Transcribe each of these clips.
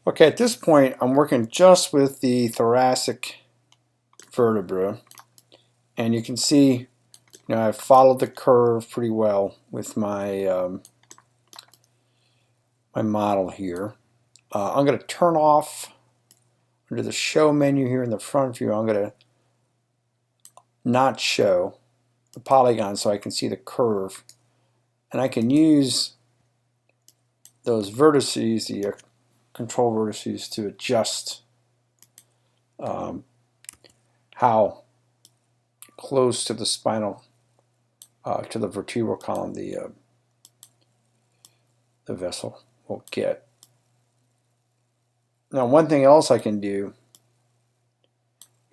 Okay, at this point, I'm working just with the thoracic vertebra, and you can see, I've followed the curve pretty well with my my model here. I'm going to turn off under the show menu here in the front view. I'm going to not show the polygon so I can see the curve, and I can use those vertices, the control vertices, to adjust how close to the spinal, to the vertebral column the vessel will get. Now, one thing else I can do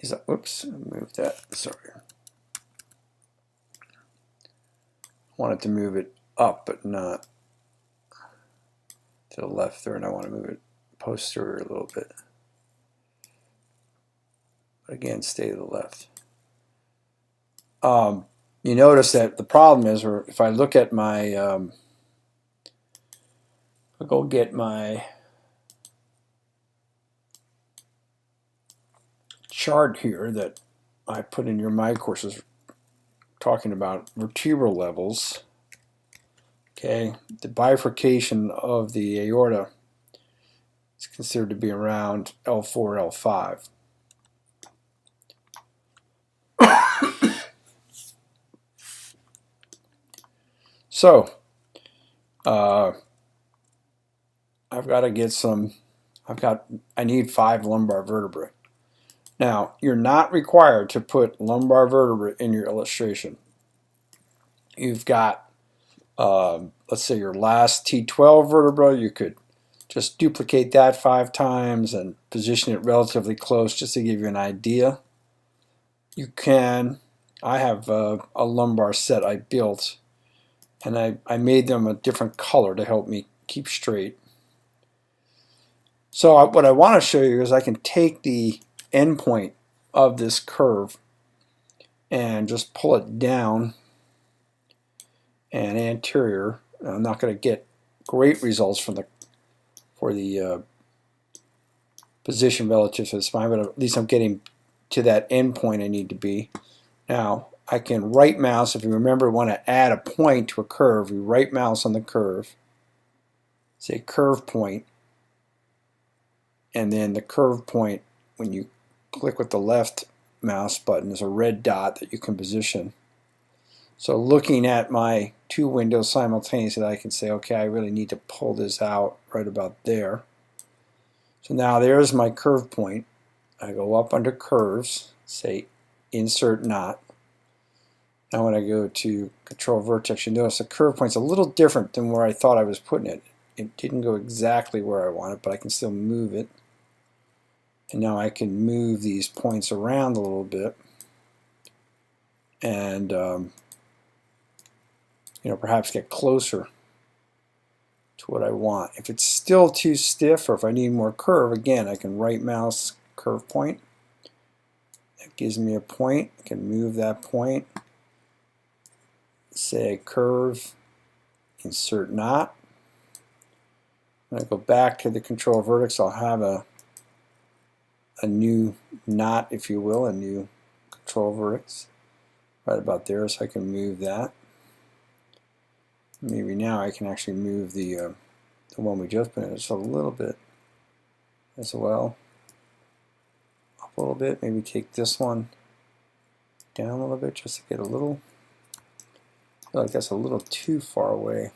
is, oops, move that, sorry. I wanted to move it up, but not to the left there, and I want to move it posterior a little bit. But again, stay to the left. You notice that the problem is, or if I look at my, I'll go get my chart here that I put in your My courses talking about vertebral levels. Okay, the bifurcation of the aorta is considered to be around L4, L5. So, I need 5 lumbar vertebrae. Now, you're not required to put lumbar vertebrae in your illustration. You've got, let's say your last T12 vertebra, you could just duplicate that 5 times and position it relatively close just to give you an idea. You can, I have a lumbar set I built, and I made them a different color to help me keep straight. So what I want to show you is I can take the endpoint of this curve and just pull it down and anterior. I'm not going to get great results for the position relative to the spine, but at least I'm getting to that endpoint I need to be. Now I can right mouse. If you remember, want to add a point to a curve, you right mouse on the curve, say curve point, and then the curve point, when you click with the left mouse button, is a red dot that you can position. So looking at my 2 windows simultaneously, I can say, okay, I really need to pull this out right about there. So now there's my curve point. I go up under curves, say insert knot. Now when I go to control vertex, you notice the curve point's a little different than where I thought I was putting it. It didn't go exactly where I want it, but I can still move it. And now I can move these points around a little bit, and perhaps get closer to what I want. If it's still too stiff, or if I need more curve, again, I can right mouse curve point. That gives me a point. I can move that point. Say curve, insert knot. When I go back to the control vertex, I'll have a new knot, if you will, a new control vertex right about there, so I can move that. Maybe now I can actually move the one we just put in just a little bit as well. Up a little bit, maybe take this one down a little bit just to get a little, I feel like that's a little too far away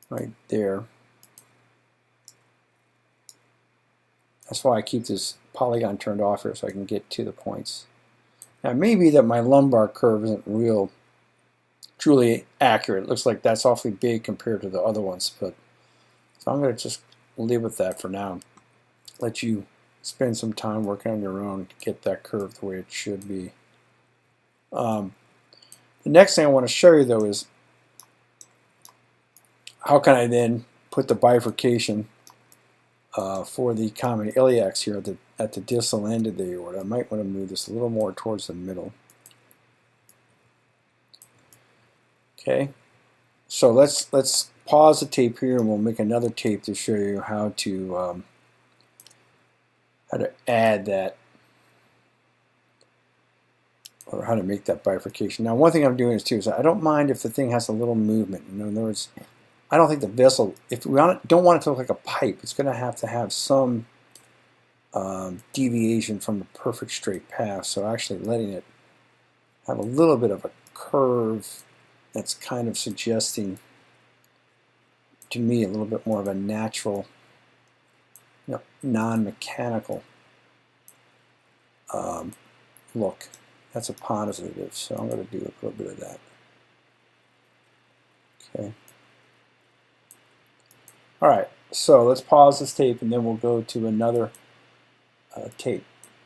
right there. That's why I keep this polygon turned off here, so I can get to the points. Now it may be that my lumbar curve isn't truly accurate. It looks like that's awfully big compared to the other ones, but so I'm going to just live with that for now. Let you spend some time working on your own to get that curve the way it should be. The next thing I want to show you, though, is how can I then put the bifurcation for the common iliacs here at the distal end of the aorta. I might want to move this a little more towards the middle. Okay, so let's pause the tape here, and we'll make another tape to show you how to how to add that, or how to make that bifurcation. Now, one thing I'm doing is too is I don't mind if the thing has a little movement. You know, in other words, I don't think the vessel, if we don't want it to look like a pipe, it's going to have some deviation from the perfect straight path. So actually letting it have a little bit of a curve that's kind of suggesting to me a little bit more of a natural, non-mechanical look. That's a positive, so I'm going to do a little bit of that. Okay. All right, so let's pause this tape and then we'll go to another tape.